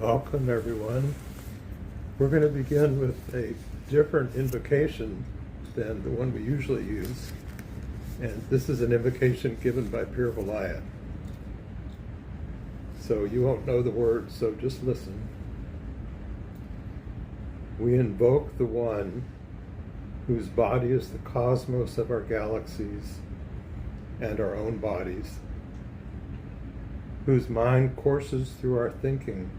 Welcome, everyone. We're going to begin with a different invocation than the one we usually use. And this is an invocation given by Pir Vilayat. So you won't know the words, so just listen. We invoke the one whose body is the cosmos of our galaxies and our own bodies, whose mind courses through our thinking,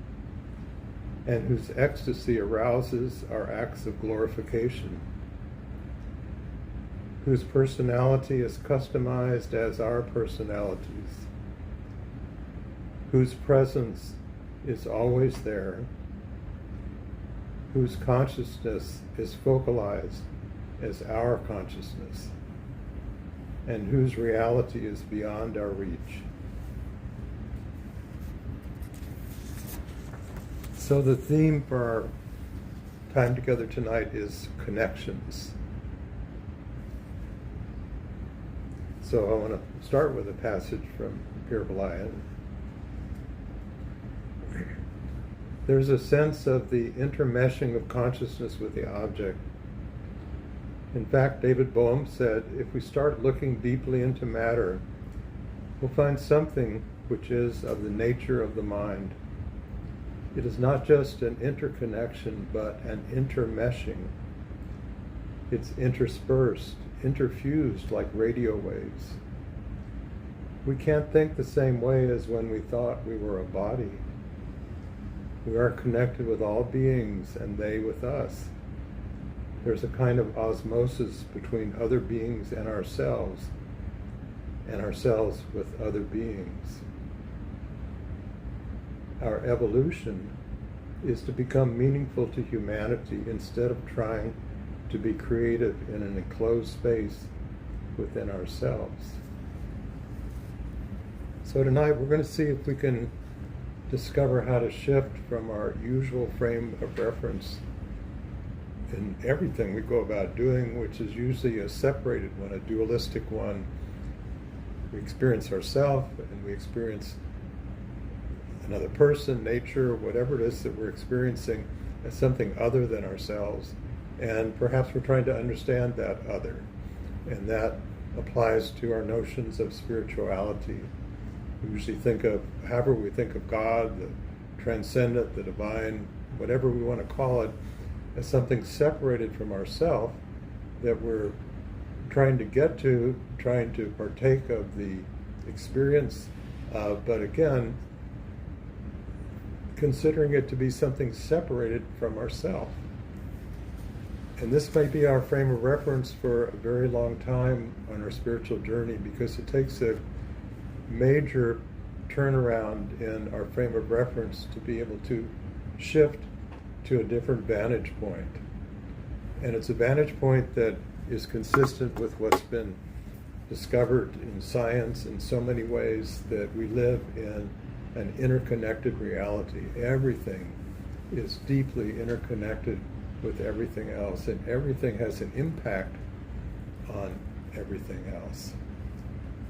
and whose ecstasy arouses our acts of glorification, whose personality is customized as our personalities, whose presence is always there, whose consciousness is focalized as our consciousness, and whose reality is beyond our reach. So the theme for our time together tonight is connections. So I want to start with a passage from Pir Vilayat. There's a sense of the intermeshing of consciousness with the object. In fact, David Bohm said, if we start looking deeply into matter, we'll find something which is of the nature of the mind. It is not just an interconnection, but an intermeshing. It's interspersed, interfused like radio waves. We can't think the same way as when we thought we were a body. We are connected with all beings and they with us. There's a kind of osmosis between other beings and ourselves with other beings. Our evolution is to become meaningful to humanity instead of trying to be creative in an enclosed space within ourselves. So tonight we're going to see if we can discover how to shift from our usual frame of reference in everything we go about doing, which is usually a separated one, a dualistic one. We experience ourselves and we experience another person, nature, whatever it is that we're experiencing as something other than ourselves. And perhaps we're trying to understand that other. And that applies to our notions of spirituality. We usually think of, however we think of God, the transcendent, the divine, whatever we want to call it, as something separated from ourselves that we're trying to get to, trying to partake of the experience of, but again, considering it to be something separated from ourselves. And this may be our frame of reference for a very long time on our spiritual journey, because it takes a major turnaround in our frame of reference to be able to shift to a different vantage point. And it's a vantage point that is consistent with what's been discovered in science in so many ways, that we live in an interconnected reality. Everything is deeply interconnected with everything else, and everything has an impact on everything else.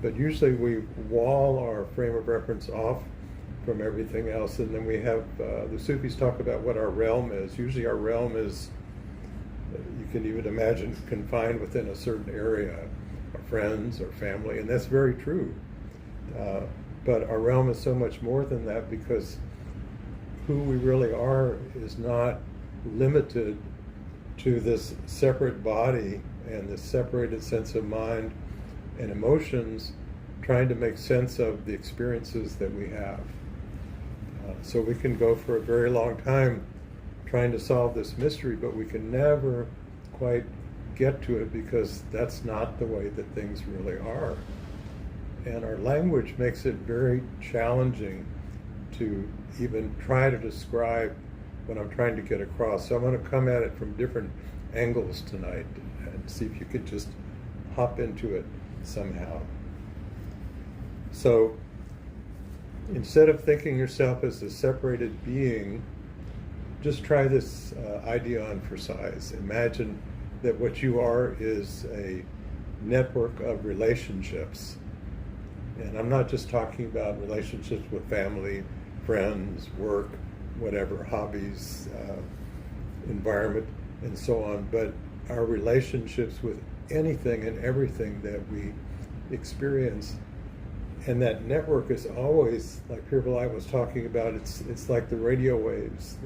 But usually we wall our frame of reference off from everything else, and then we have, the Sufis talk about what our realm is. Usually our realm is, you can even imagine, confined within a certain area, our friends, our family, and that's very true. But our realm is so much more than that, because who we really are is not limited to this separate body and this separated sense of mind and emotions, trying to make sense of the experiences that we have. So we can go for a very long time trying to solve this mystery, but we can never quite get to it, because that's not the way that things really are. And our language makes it very challenging to even try to describe what I'm trying to get across. So I'm going to come at it from different angles tonight and see if you could just hop into it somehow. So instead of thinking yourself as a separated being, just try this idea on for size. Imagine that what you are is a network of relationships. And I'm not just talking about relationships with family, friends, work, whatever, hobbies, environment, and so on. But our relationships with anything and everything that we experience, and that network is always, like Pirbalai was talking about, it's like the radio waves,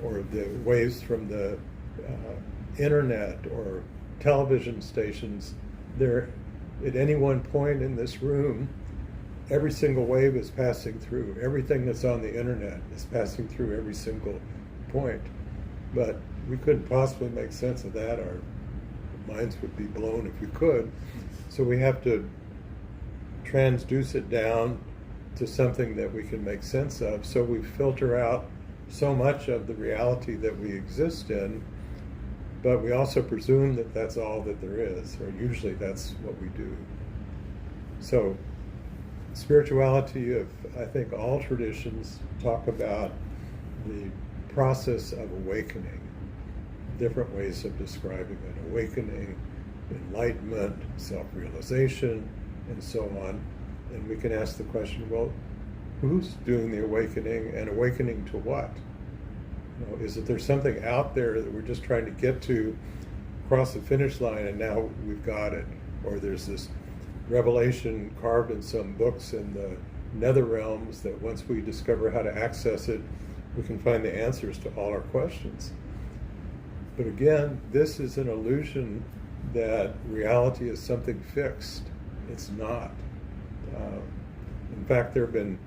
or the waves from the internet or television stations. They're at any one point in this room, every single wave is passing through. Everything that's on the internet is passing through every single point. But we couldn't possibly make sense of that. Our minds would be blown if we could. So we have to transduce it down to something that we can make sense of. So we filter out so much of the reality that we exist in, but we also presume that that's all that there is, or usually that's what we do. So spirituality of, I think, all traditions talk about the process of awakening, different ways of describing it: awakening, enlightenment, self-realization, and so on. And we can ask the question, well, who's doing the awakening, and awakening to what? You know, is it there's something out there that we're just trying to get to, cross the finish line, and now we've got it? Or there's this revelation carved in some books in the nether realms that once we discover how to access it, we can find the answers to all our questions. But again, this is an illusion that reality is something fixed. It's not. In fact, there have been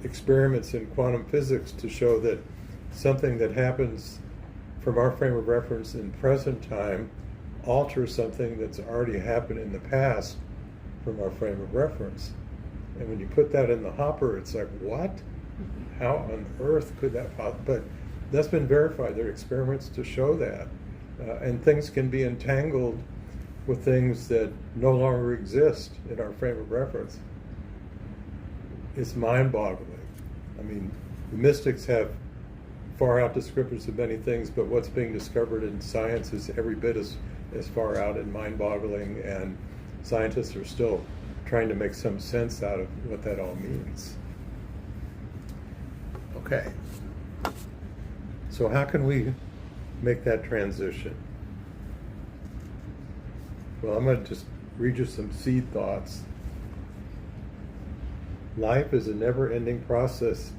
experiments in quantum physics to show that something that happens from our frame of reference in present time alters something that's already happened in the past from our frame of reference. And when you put that in the hopper, it's like, what? How on earth could that possibly? But that's been verified. There are experiments to show that. And things can be entangled with things that no longer exist in our frame of reference. It's mind-boggling. I mean, the mystics have far out descriptors of many things, but what's being discovered in science is every bit as far out and mind-boggling, and scientists are still trying to make some sense out of what that all means. Okay. So how can we make that transition? Well, I'm going to just read you some seed thoughts. Life is a never-ending process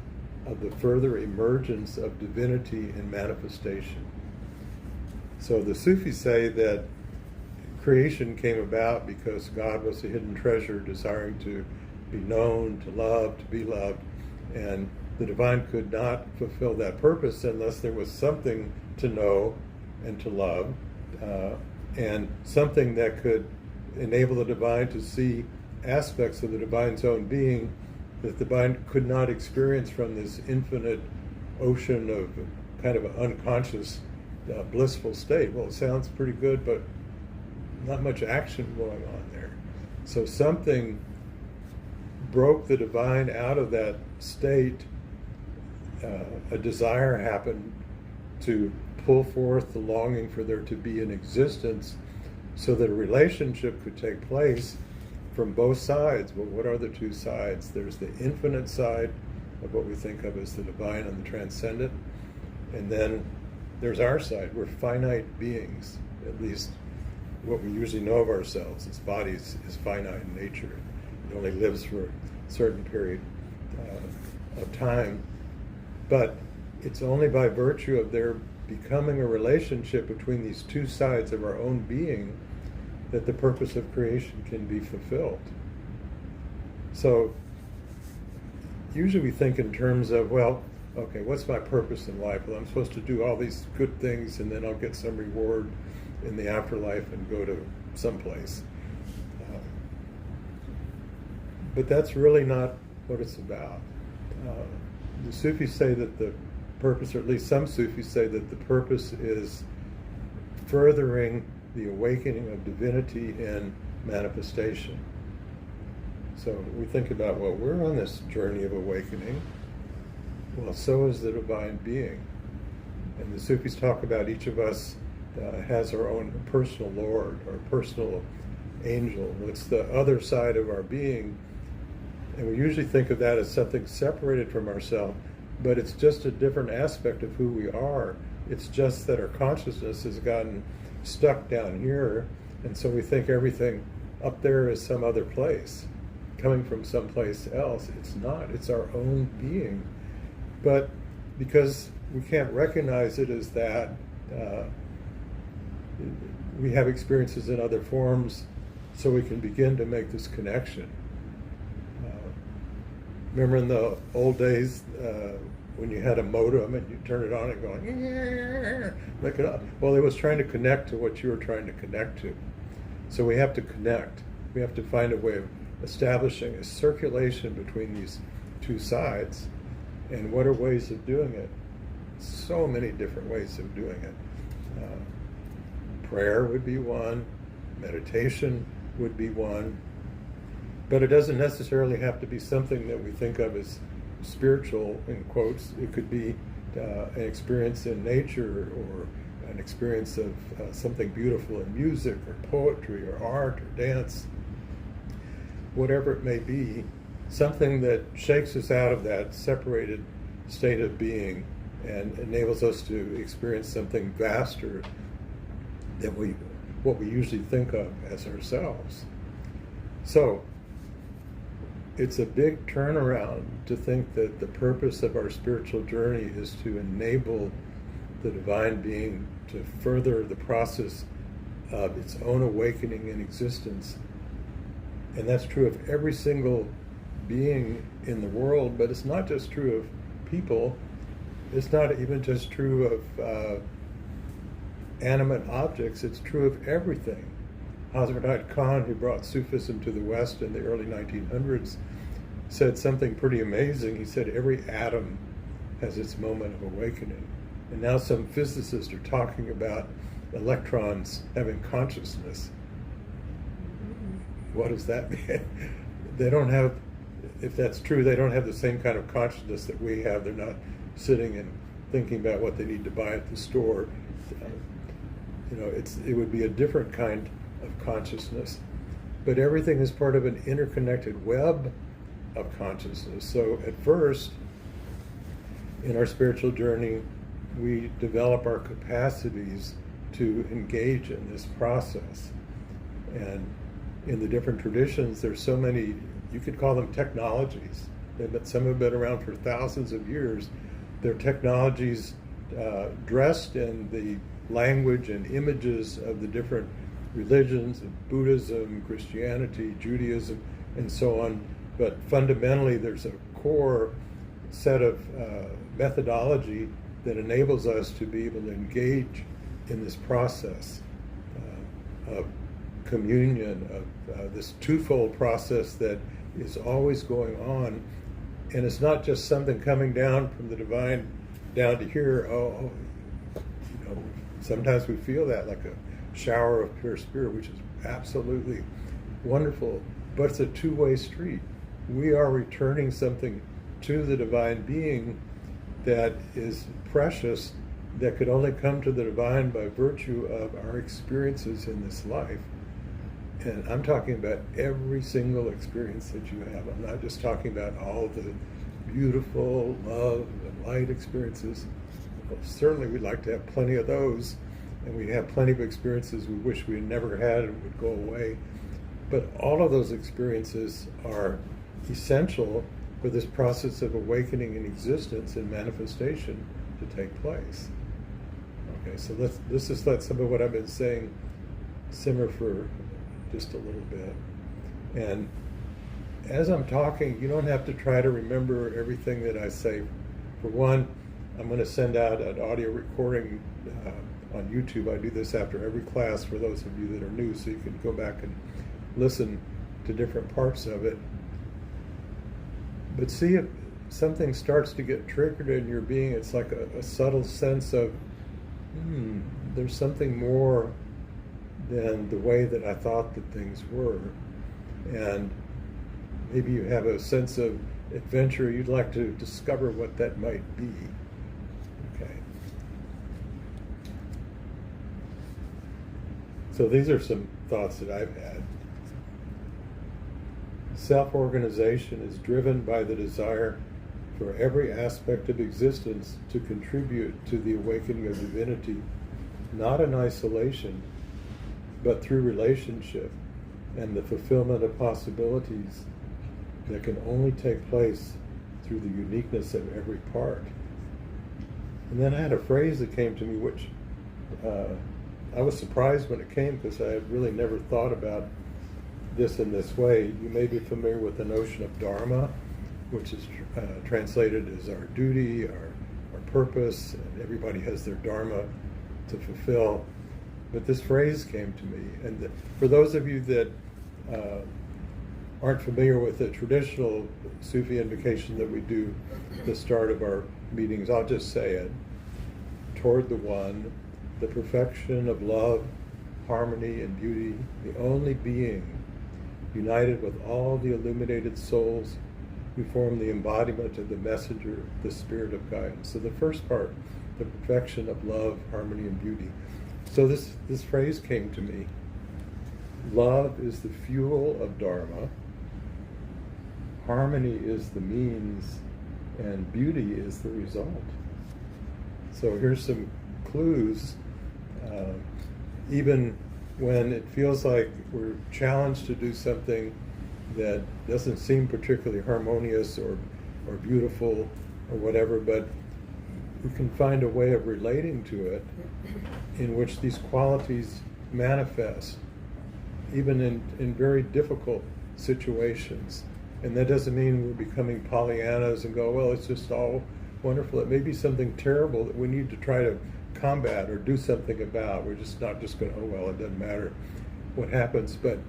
of the further emergence of divinity in manifestation. So the Sufis say that creation came about because God was a hidden treasure desiring to be known, to love, to be loved, and the divine could not fulfill that purpose unless there was something to know and to love, and something that could enable the divine to see aspects of the divine's own being that the divine could not experience from this infinite ocean of kind of an unconscious, blissful state. Well, it sounds pretty good, but not much action going on there. So something broke the divine out of that state. A desire happened to pull forth the longing for there to be an existence so that a relationship could take place from both sides. Well, what are the two sides? There's the infinite side of what we think of as the divine and the transcendent, and then there's our side. We're finite beings, at least what we usually know of ourselves. This body is finite in nature. It only lives for a certain period of time. But it's only by virtue of there becoming a relationship between these two sides of our own being that the purpose of creation can be fulfilled. So usually we think in terms of, well, okay, what's my purpose in life? Well, I'm supposed to do all these good things and then I'll get some reward in the afterlife and go to someplace. But that's really not what it's about. The Sufis say that the purpose, or at least some Sufis say that the purpose is furthering the awakening of divinity in manifestation. So we think about, well, we're on this journey of awakening. Well, so is the divine being. And the Sufis talk about each of us has our own personal Lord or personal angel. It's the other side of our being. And we usually think of that as something separated from ourselves. but it's just a different aspect of who we are. It's just that our consciousness has gotten stuck down here, and so we think everything up there is some other place, coming from someplace else. It's not. It's our own being. But because we can't recognize it as that, we have experiences in other forms, so we can begin to make this connection. Remember in the old days when you had a modem and you turn it on and going, make it up. Well, it was trying to connect to what you were trying to connect to. So we have to connect. We have to find a way of establishing a circulation between these two sides. And what are ways of doing it? So many different ways of doing it. Prayer would be one. Meditation would be one. But it doesn't necessarily have to be something that we think of as spiritual, in quotes. It could be an experience in nature, or an experience of something beautiful in music or poetry or art or dance, whatever it may be, something that shakes us out of that separated state of being and enables us to experience something vaster than what we usually think of as ourselves. So it's a big turnaround to think that the purpose of our spiritual journey is to enable the divine being to further the process of its own awakening in existence. And that's true of every single being in the world, but it's not just true of people. It's not even just true of animate objects. It's true of everything. Hazrat Khan, who brought Sufism to the West in the early 1900s, said something pretty amazing. He said every atom has its moment of awakening. And now some physicists are talking about electrons having consciousness. What does that mean? They don't have, if that's true, they don't have the same kind of consciousness that we have. They're not sitting and thinking about what they need to buy at the store. It would be a different kind of consciousness. But everything is part of an interconnected web of consciousness. So at first, in our spiritual journey, we develop our capacities to engage in this process. And in the different traditions, there's so many, you could call them technologies. Some have been around for thousands of years. They're technologies dressed in the language and images of the different religions, of Buddhism, Christianity, Judaism, and so on. But fundamentally, there's a core set of methodology that enables us to be able to engage in this process of communion, of this twofold process that is always going on. And it's not just something coming down from the divine down to here. Sometimes we feel that like a shower of pure spirit, which is absolutely wonderful, but it's a two-way street. We are returning something to the divine being that is precious, that could only come to the divine by virtue of our experiences in this life. And I'm talking about every single experience that you have. I'm not just talking about all the beautiful love and light experiences. Well, certainly we'd like to have plenty of those, and we have plenty of experiences we wish we never had and would go away. But all of those experiences are essential for this process of awakening in existence and manifestation to take place. Okay, so let's just let some of what I've been saying simmer for just a little bit. And as I'm talking, you don't have to try to remember everything that I say. For one, I'm going to send out an audio recording on YouTube. I do this after every class for those of you that are new, so you can go back and listen to different parts of it. But see if something starts to get triggered in your being. It's like a subtle sense of, there's something more than the way that I thought that things were. And maybe you have a sense of adventure. You'd like to discover what that might be. Okay. So these are some thoughts that I've had. Self-organization is driven by the desire for every aspect of existence to contribute to the awakening of divinity, not in isolation, but through relationship and the fulfillment of possibilities that can only take place through the uniqueness of every part. And then I had a phrase that came to me, which I was surprised when it came, because I had really never thought about this in this way. You may be familiar with the notion of dharma, which is translated as our duty, our purpose, and everybody has their dharma to fulfill. But this phrase came to me, and for those of you that aren't familiar with the traditional Sufi invocation that we do at the start of our meetings, I'll just say it. Toward the One, the perfection of love, harmony, and beauty, the only being, united with all the illuminated souls who form the embodiment of the messenger, the spirit of guidance. So the first part, the perfection of love, harmony, and beauty. So this phrase came to me. Love is the fuel of dharma, harmony is the means, and beauty is the result. So here's some clues. Even when it feels like we're challenged to do something that doesn't seem particularly harmonious or beautiful or whatever, but we can find a way of relating to it in which these qualities manifest, even in very difficult situations. And that doesn't mean we're becoming Pollyannas and go, well, it's just all wonderful. It may be something terrible that we need to try to combat or do something about. We're just not just going, oh, well, it doesn't matter what happens. But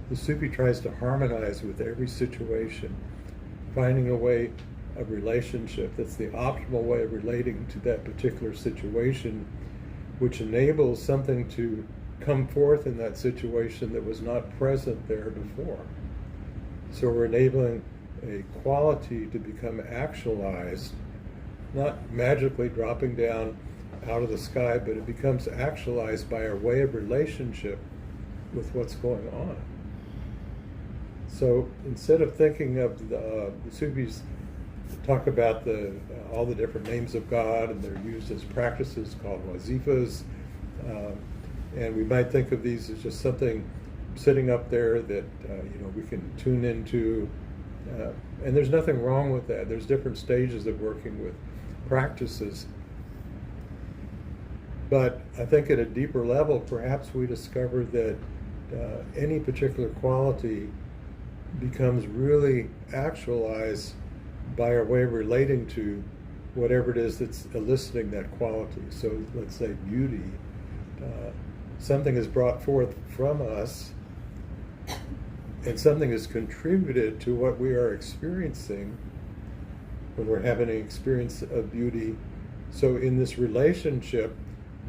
the Sufi tries to harmonize with every situation, finding a way of relationship that's the optimal way of relating to that particular situation, which enables something to come forth in that situation that was not present there before. So we're enabling a quality to become actualized, not magically dropping down out of the sky, but it becomes actualized by our way of relationship with what's going on. So instead of thinking of the Sufis talk about all the different names of God, and they're used as practices called wazifas, and we might think of these as just something sitting up there that we can tune into, and there's nothing wrong with that. There's different stages of working with practices, but I think at a deeper level, perhaps we discover that any particular quality becomes really actualized by our way of relating to whatever it is that's eliciting that quality. So let's say beauty. Something is brought forth from us, and something is contributed to what we are experiencing when we're having an experience of beauty. So in this relationship,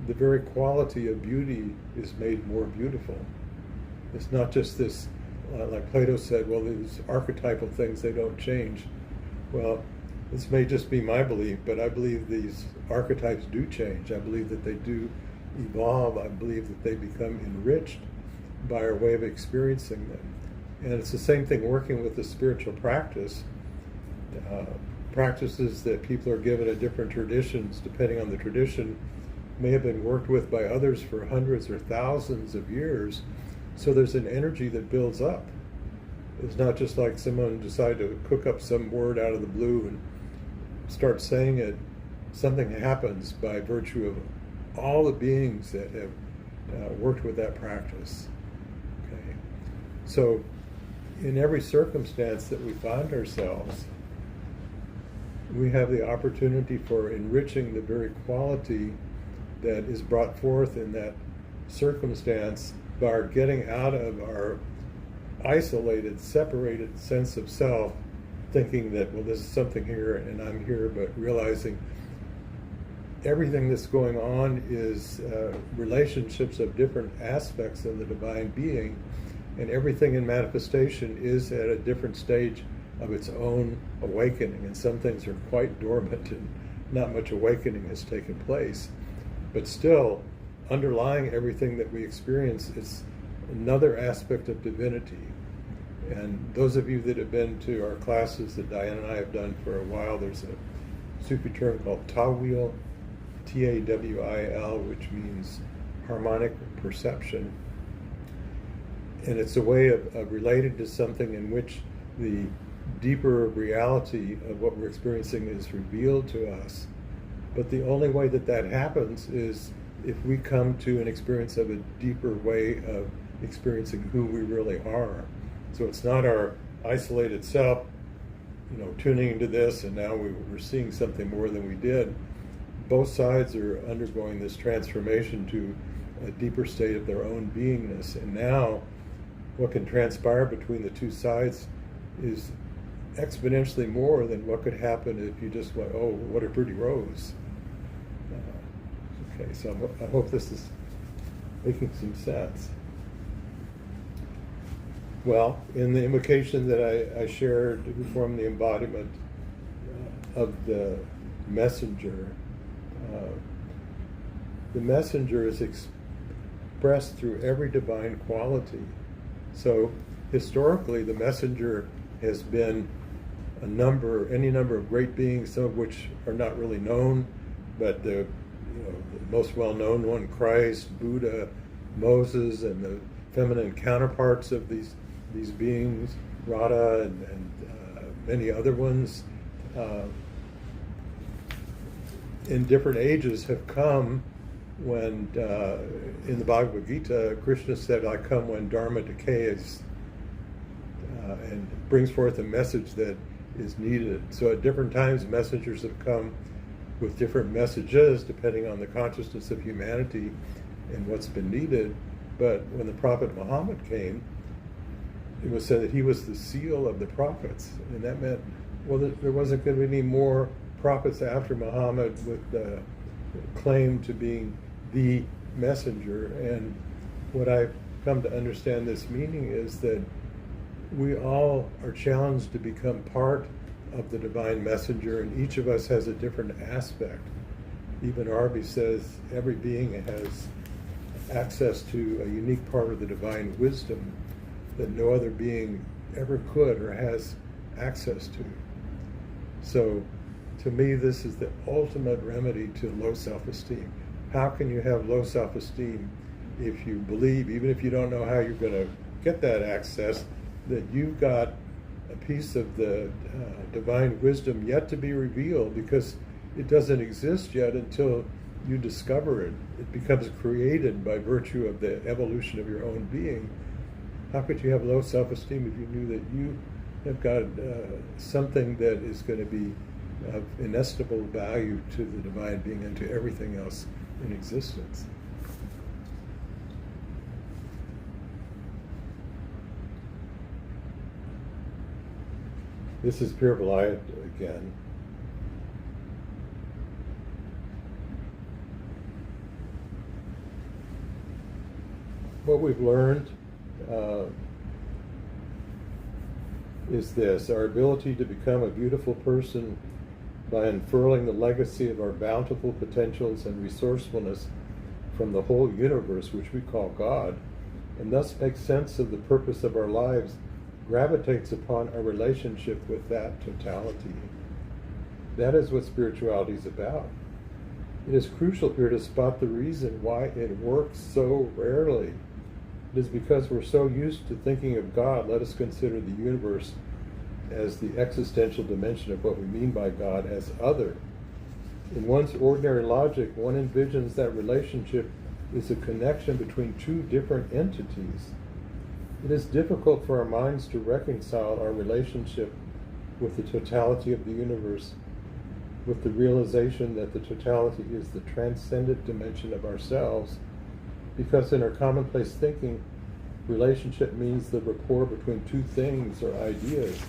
the very quality of beauty is made more beautiful. It's not just this, like Plato said, well, these archetypal things, they don't change. Well, this may just be my belief, but I believe these archetypes do change. I believe that they do evolve. I believe that they become enriched by our way of experiencing them. And it's the same thing working with the spiritual practice. Practices that people are given at different traditions, depending on the tradition, may have been worked with by others for hundreds or thousands of years. So there's an energy that builds up. It's not just like someone decided to cook up some word out of the blue and start saying it. Something happens by virtue of all the beings that have worked with that practice. Okay, so in every circumstance that we find ourselves, we have the opportunity for enriching the very quality that is brought forth in that circumstance by our getting out of our isolated, separated sense of self, thinking that, well, this is something here and I'm here, but realizing everything that's going on is relationships of different aspects of the divine being, and everything in manifestation is at a different stage of its own awakening, and some things are quite dormant and not much awakening has taken place. But still, underlying everything that we experience is another aspect of divinity. And those of you that have been to our classes that Diane and I have done for a while, there's a Sufi term called Tawil, Tawil, which means harmonic perception. And it's a way of relating to something in which the deeper reality of what we're experiencing is revealed to us. But the only way that that happens is if we come to an experience of a deeper way of experiencing who we really are. So it's not our isolated self, tuning into this, and now we're seeing something more than we did. Both sides are undergoing this transformation to a deeper state of their own beingness. And now what can transpire between the two sides is exponentially more than what could happen if you just went, oh, what a pretty rose. Okay, so I hope this is making some sense. Well, in the invocation that I shared, we form the embodiment of the messenger. The messenger is expressed through every divine quality. So historically, the messenger has been any number of great beings, some of which are not really known, but the most well-known one, Christ, Buddha, Moses, and the feminine counterparts of these beings, Radha and many other ones, in different ages have come when, in the Bhagavad Gita, Krishna said, I come when dharma decays, and brings forth a message that is needed. So at different times, messengers have come with different messages depending on the consciousness of humanity and what's been needed. But when the Prophet Muhammad came, it was said that he was the seal of the prophets, and that meant, well, there wasn't going to be any more prophets after Muhammad with the claim to being the messenger. And what I've come to understand this meaning is that we all are challenged to become part of the divine messenger, and each of us has a different aspect. Even Arby says every being has access to a unique part of the divine wisdom that no other being ever could or has access to. So to me, this is the ultimate remedy to low self-esteem. How can you have low self-esteem if you believe, even if you don't know how you're going to get that access, that you've got a piece of the divine wisdom yet to be revealed, because it doesn't exist yet until you discover it. It becomes created by virtue of the evolution of your own being. How could you have low self-esteem if you knew that you have got something that is going to be of inestimable value to the divine being and to everything else in existence? This is Pir Vilayat again. What we've learned is this: our ability to become a beautiful person by unfurling the legacy of our bountiful potentials and resourcefulness from the whole universe, which we call God, and thus make sense of the purpose of our lives, gravitates upon our relationship with that totality. That is what spirituality is about. It is crucial here to spot the reason why it works so rarely. It is because we're so used to thinking of God, let us consider the universe as the existential dimension of what we mean by God as other. In one's ordinary logic, one envisions that relationship is a connection between two different entities. It is difficult for our minds to reconcile our relationship with the totality of the universe, with the realization that the totality is the transcendent dimension of ourselves, because in our commonplace thinking, relationship means the rapport between two things or ideas.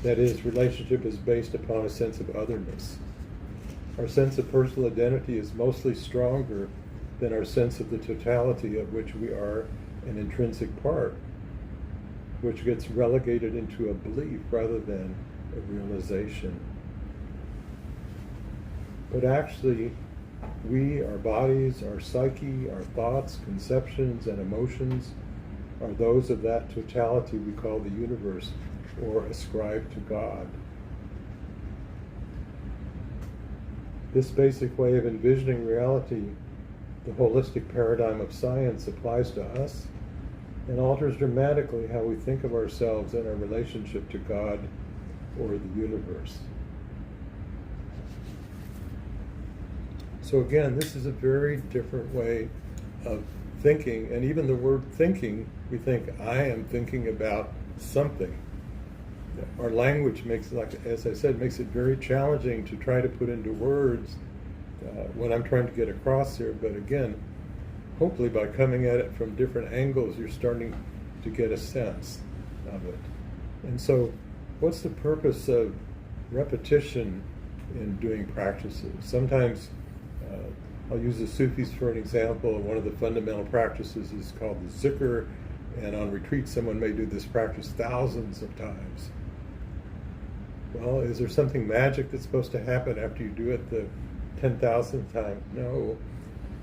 That is, relationship is based upon a sense of otherness. Our sense of personal identity is mostly stronger than our sense of the totality of which we are an intrinsic part, which gets relegated into a belief rather than a realization. But actually, we, our bodies, our psyche, our thoughts, conceptions, and emotions are those of that totality we call the universe, or ascribe to God. This basic way of envisioning reality, the holistic paradigm of science, applies to us and alters dramatically how we think of ourselves and our relationship to God or the universe. So again, this is a very different way of thinking, and even the word thinking, we think, I am thinking about something. Our language makes, like as I said, makes it very challenging to try to put into words what I'm trying to get across here. But again, hopefully by coming at it from different angles, you're starting to get a sense of it. And so, what's the purpose of repetition in doing practices? Sometimes, I'll use the Sufis for an example. One of the fundamental practices is called the zikr, and on retreat someone may do this practice thousands of times. Well, is there something magic that's supposed to happen after you do it the 10,000th time? No.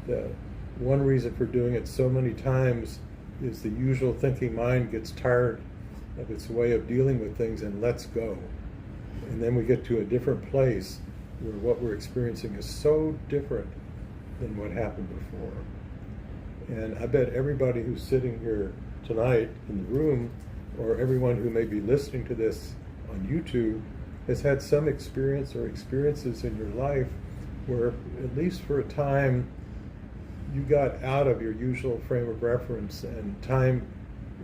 The one reason for doing it so many times is the usual thinking mind gets tired of its way of dealing with things and lets go. And then we get to a different place where what we're experiencing is so different than what happened before. And I bet everybody who's sitting here tonight in the room, or everyone who may be listening to this on YouTube, has had some experience or experiences in your life where, at least for a time, you got out of your usual frame of reference and time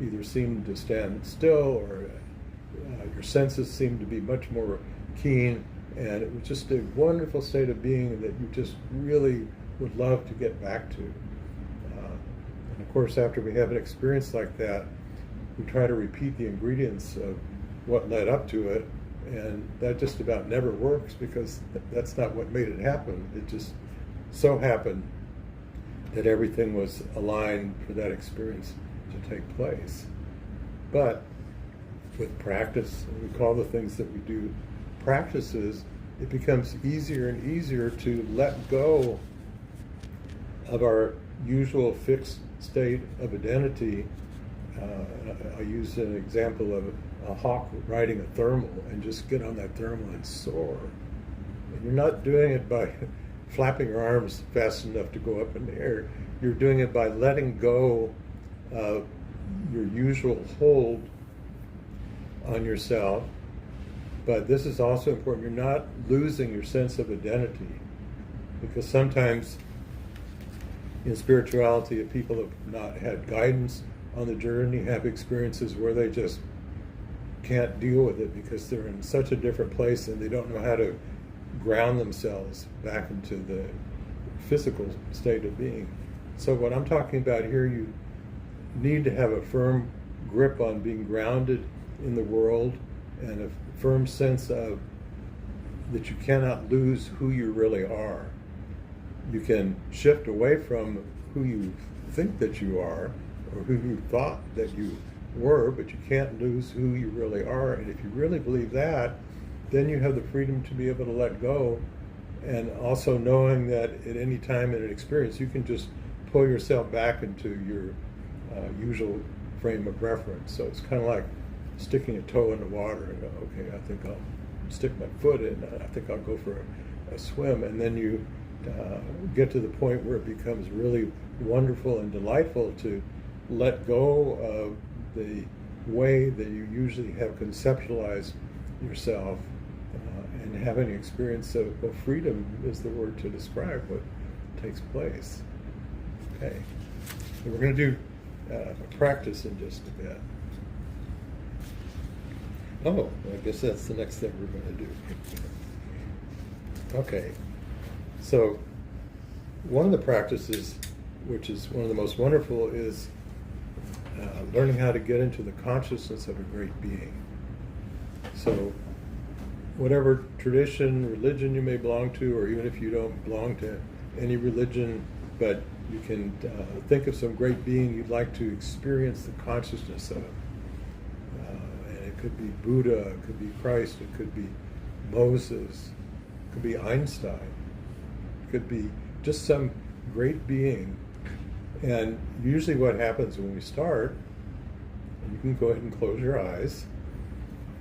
either seemed to stand still, or your senses seemed to be much more keen, and it was just a wonderful state of being that you just really would love to get back to. And of course, after we have an experience like that, we try to repeat the ingredients of what led up to it, and that just about never works, because that's not what made it happen. It just so happened that everything was aligned for that experience to take place. But with practice, and we call the things that we do practices, it becomes easier and easier to let go of our usual fixed state of identity. I use an example of a hawk riding a thermal, and just get on that thermal and soar. And you're not doing it by flapping your arms fast enough to go up in the air. You're doing it by letting go of your usual hold on yourself. But this is also important. You're not losing your sense of identity, because sometimes in spirituality, if people have not had guidance on the journey, have experiences where they just can't deal with it because they're in such a different place and they don't know how to ground themselves back into the physical state of being. So what I'm talking about here, you need to have a firm grip on being grounded in the world, and a firm sense of that you cannot lose who you really are. You can shift away from who you think that you are, or who you thought that you were, but you can't lose who you really are. And if you really believe that, then you have the freedom to be able to let go, and also knowing that at any time in an experience you can just pull yourself back into your usual frame of reference. So it's kind of like sticking a toe in the water and go, okay, I think I'll stick my foot in, I think I'll go for a swim, and then you get to the point where it becomes really wonderful and delightful to let go of the way that you usually have conceptualized yourself, and have an experience of freedom is the word to describe what takes place. Okay, so we're going to do a practice in just a bit. Oh, I guess that's the next thing we're going to do. Okay, so one of the practices, which is one of the most wonderful, is learning how to get into the consciousness of a great being. So whatever tradition, religion you may belong to, or even if you don't belong to any religion, but you can think of some great being you'd like to experience the consciousness of. And it could be Buddha, it could be Christ, it could be Moses, it could be Einstein, it could be just some great being. And usually what happens when we start can go ahead and close your eyes,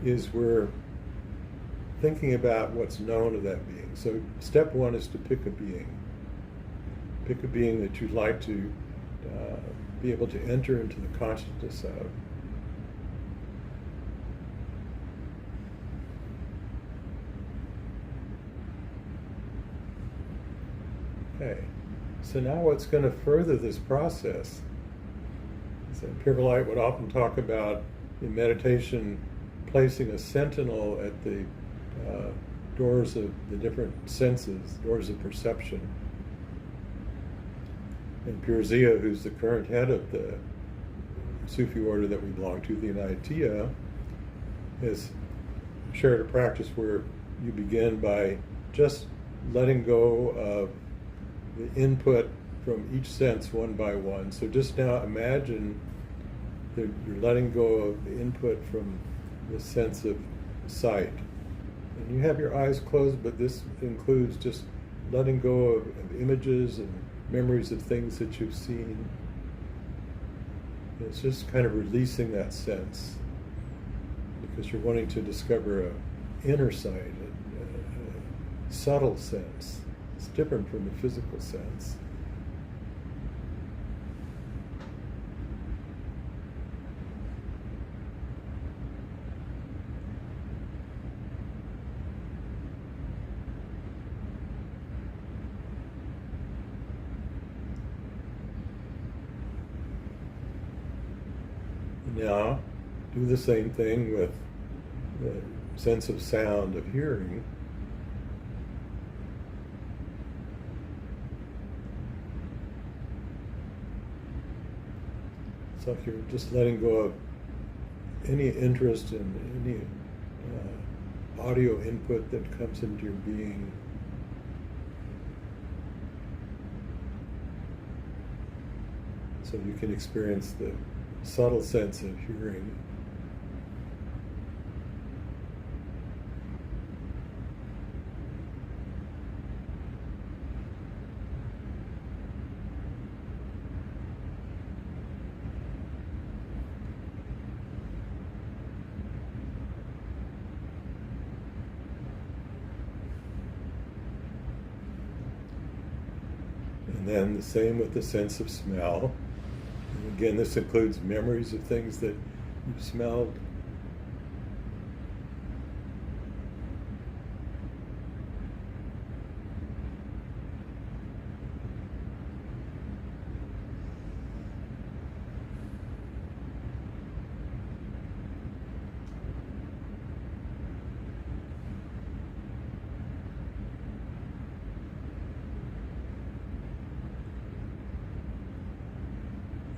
is we're thinking about what's known of that being. So step one is to pick a being. Pick a being that you'd like to be able to enter into the consciousness of. Okay, so now what's going to further this process is that Pirmalite would often talk about in meditation placing a sentinel at the doors of the different senses, doors of perception. And Pirzia, who's the current head of the Sufi order that we belong to, the Inayatiya, has shared a practice where you begin by just letting go of the input from each sense one by one. So just now imagine that you're letting go of the input from the sense of sight. And you have your eyes closed, but this includes just letting go of images and memories of things that you've seen. It's just kind of releasing that sense, because you're wanting to discover an inner sight, a subtle sense. It's different from the physical sense. Now, do the same thing with the sense of sound, of hearing. It's like you're just letting go of any interest in any audio input that comes into your being. So you can experience the subtle sense of hearing. And then the same with the sense of smell. And again, this includes memories of things that you've smelled.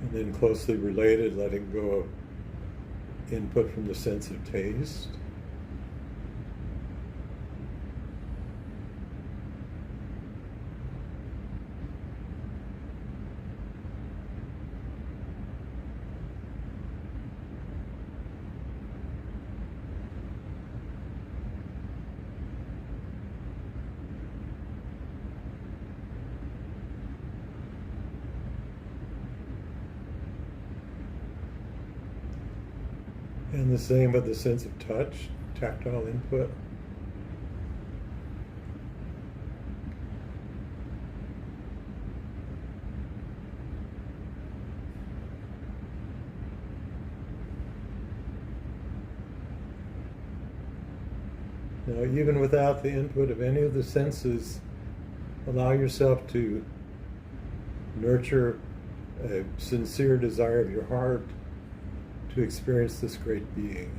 And then closely related, letting go of input from the sense of taste. And the same with the sense of touch, tactile input. Now, even without the input of any of the senses, allow yourself to nurture a sincere desire of your heart to experience this great being.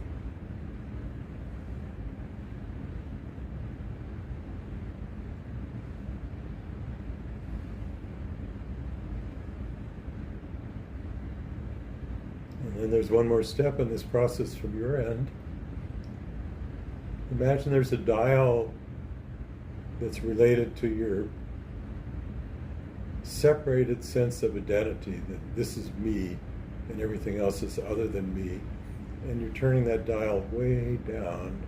And then there's one more step in this process from your end. Imagine there's a dial that's related to your separated sense of identity, that this is me and everything else is other than me. And you're turning that dial way down.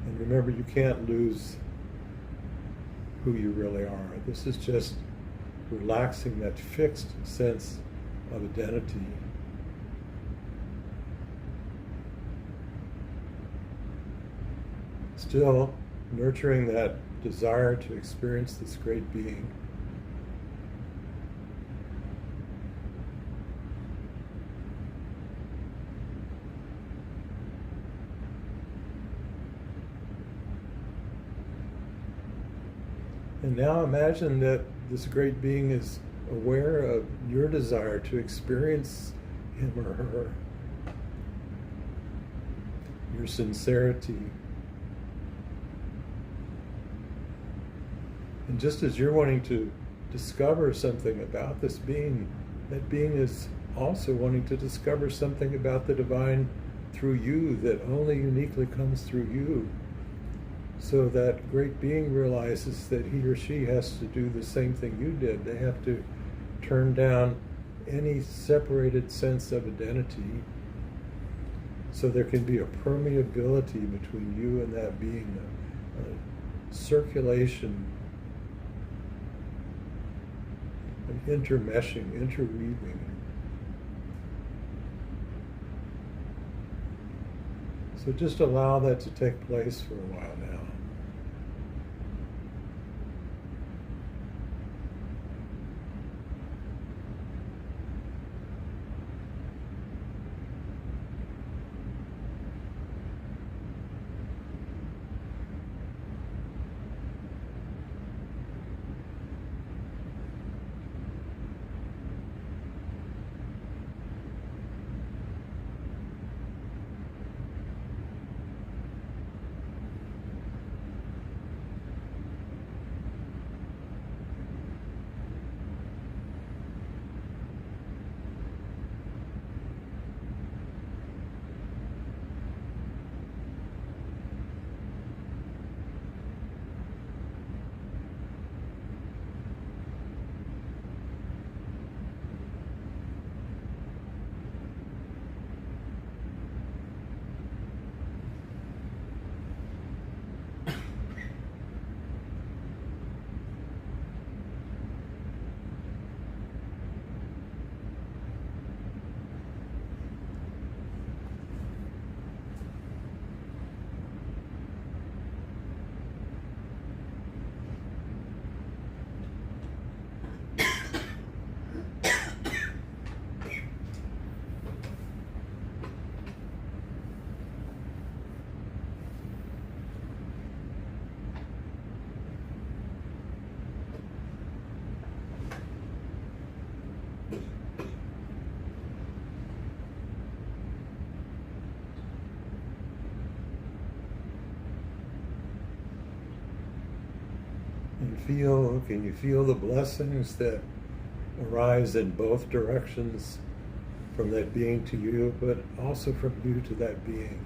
And remember, you can't lose who you really are. This is just relaxing that fixed sense of identity. still nurturing that desire to experience this great being. And now imagine that this great being is aware of your desire to experience him or her, your sincerity. And just as you're wanting to discover something about this being, that being is also wanting to discover something about the divine through you that only uniquely comes through you. So that great being realizes that he or she has to do the same thing you did. They have to turn down any separated sense of identity, so there can be a permeability between you and that being, a circulation, an intermeshing, interweaving. So just allow that to take place for a while now. And can you feel the blessings that arise in both directions, from that being to you, but also from you to that being,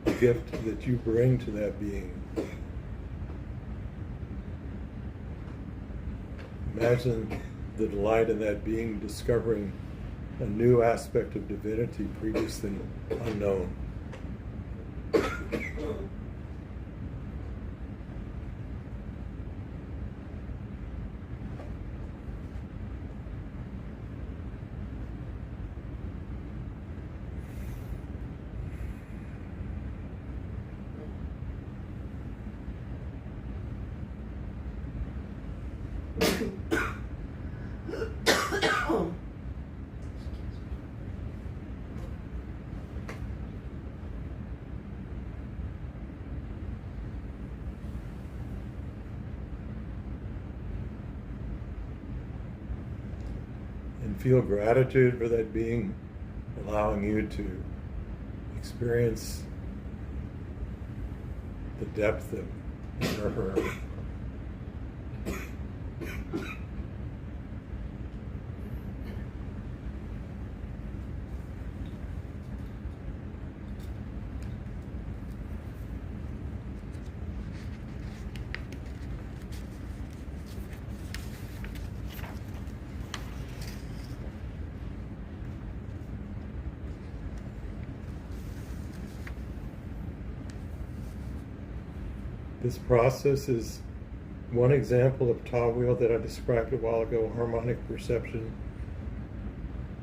the gift that you bring to that being. Imagine the delight in that being discovering a new aspect of divinity previously unknown. And feel gratitude for that being, allowing you to experience the depth of him or her. This process is one example of Ta wheel that I described a while ago, harmonic perception.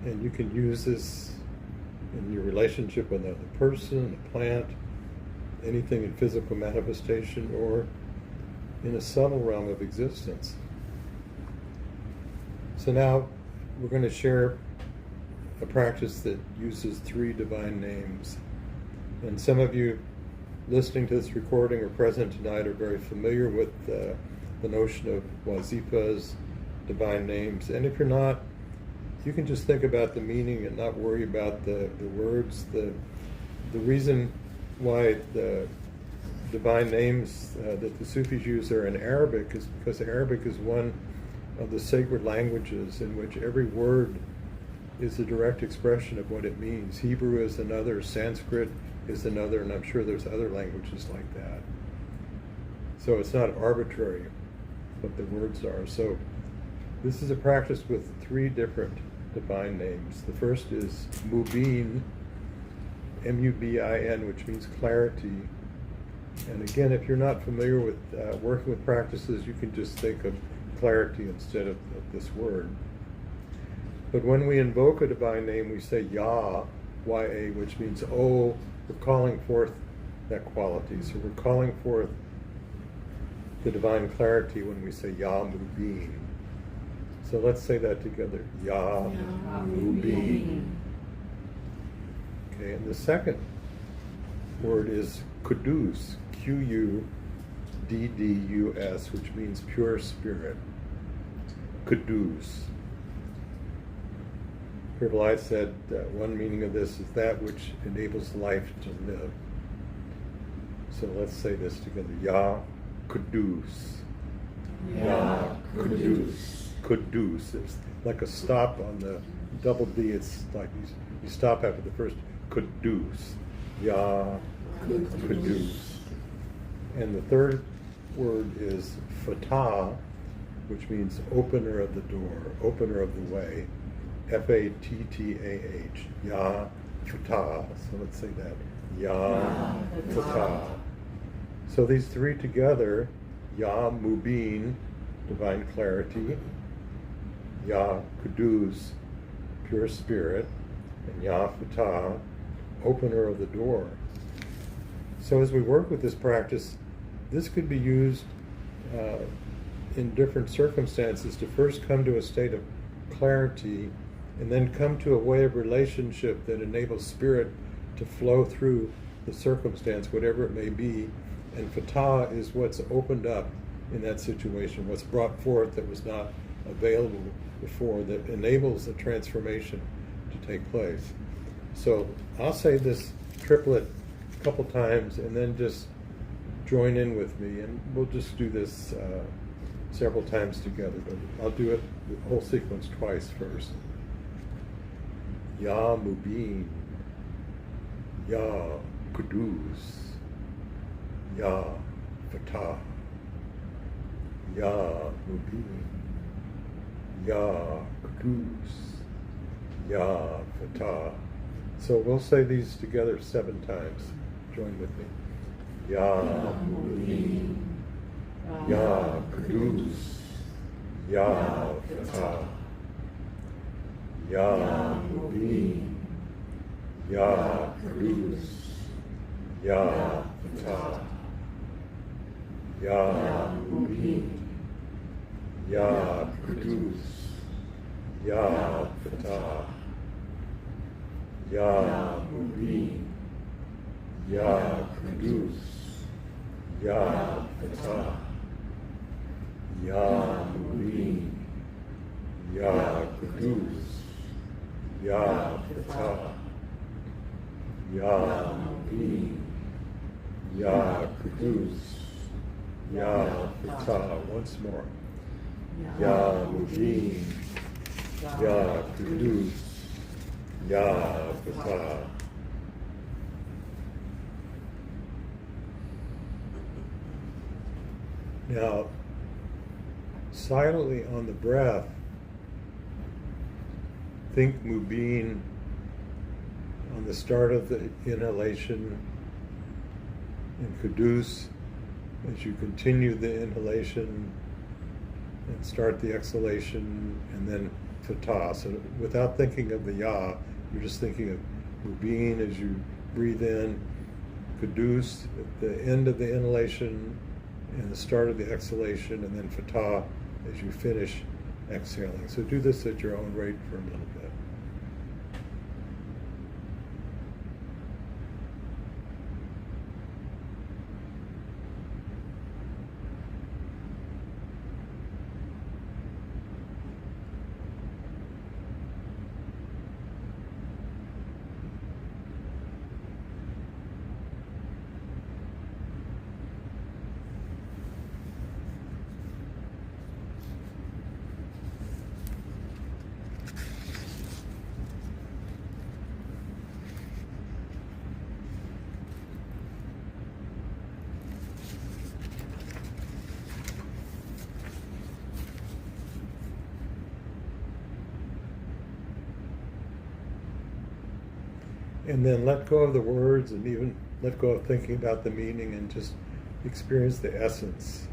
And you can use this in your relationship with another person, a plant, anything in physical manifestation or in a subtle realm of existence. So now we're going to share a practice that uses 3 divine names. And some of you listening to this recording or present tonight are very familiar with the notion of wazifas, divine names. And if you're not, you can just think about the meaning and not worry about the words. The reason why the divine names that the Sufis use are in Arabic is because Arabic is one of the sacred languages in which every word is a direct expression of what it means. Hebrew is another, Sanskrit is another, and I'm sure there's other languages like that. So it's not arbitrary what the words are. So this is a practice with 3 different divine names. The first is Mubin, M-U-B-I-N, which means clarity. And again, if you're not familiar with working with practices, you can just think of clarity instead of this word. But when we invoke a divine name, we say Ya, Y-A, which means, oh, we're calling forth that quality. So we're calling forth the divine clarity when we say Ya Mubin. So let's say that together. Ya Mubin. Okay, and the second word is Kudus, Q-U-D-D-U-S, which means pure spirit. Kudus. Herbalife said one meaning of this is that which enables life to live. So let's say this together. Ya Kudus. Ya Kudus. Kudus. It's like a stop on the double D. It's like you stop after the first Kudus. Ya Kudus. And the third word is Fatah, which means opener of the door, opener of the way. F-A-T-T-A-H. Ya Fatah. So let's say that. Ya Fatah. So these 3 together, Ya Mubin, divine clarity, Ya Kudus, pure spirit, and Ya Fatah, opener of the door. So as we work with this practice, this could be used in different circumstances to first come to a state of clarity and then come to a way of relationship that enables spirit to flow through the circumstance, whatever it may be. And Fatah is what's opened up in that situation, what's brought forth that was not available before, that enables a transformation to take place. So I'll say this triplet a couple times and then just join in with me, and we'll just do this several times together, but I'll do it, the whole sequence, twice first. Ya Mubin, Ya Kudus, Ya Fatah, Ya Mubin, Ya Kudus, Ya Fatah. So we'll say these together 7 times. Join with me. Ya Mubin, Ya Kudus, Ya Fatah, Ya Mubin, Ya Kudus, Ya Fatah, Ya Mubin, Ya Kudus, Ya Fatah, Ya Mubin, Ya Kudus, Ya Fatah, Ya Mubin, Ya Kudus, Ya Fatah, Ya Mubin, Ya Kudus, Ya Fatah. Once more. Ya Mubin, Ya Kudus, Ya Fatah. Now, silently on the breath, think Mubin on the start of the inhalation, and Kudus as you continue the inhalation and start the exhalation, and then Fatah. So without thinking of the Ya, you're just thinking of Mubin as you breathe in, Kudus at the end of the inhalation and the start of the exhalation, and then Fatah as you finish exhaling. So do this at your own rate for a little bit. And then let go of the words and even let go of thinking about the meaning and just experience the essence.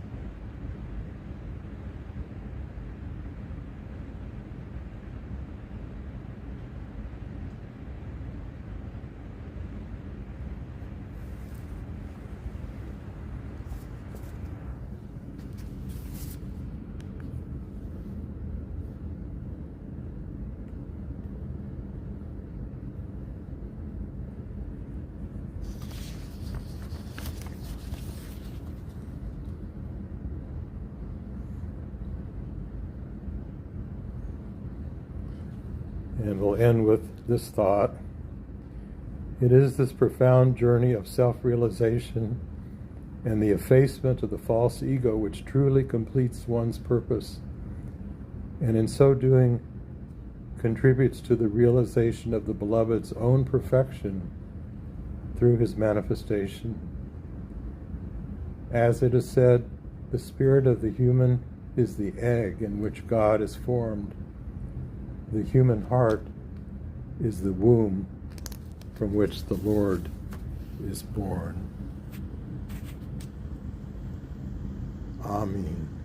And we'll end with this thought. It is this profound journey of self-realization and the effacement of the false ego which truly completes one's purpose, and in so doing contributes to the realization of the Beloved's own perfection through his manifestation. As it is said, the spirit of the human is the egg in which God is formed. The human heart is the womb from which the Lord is born. Amen.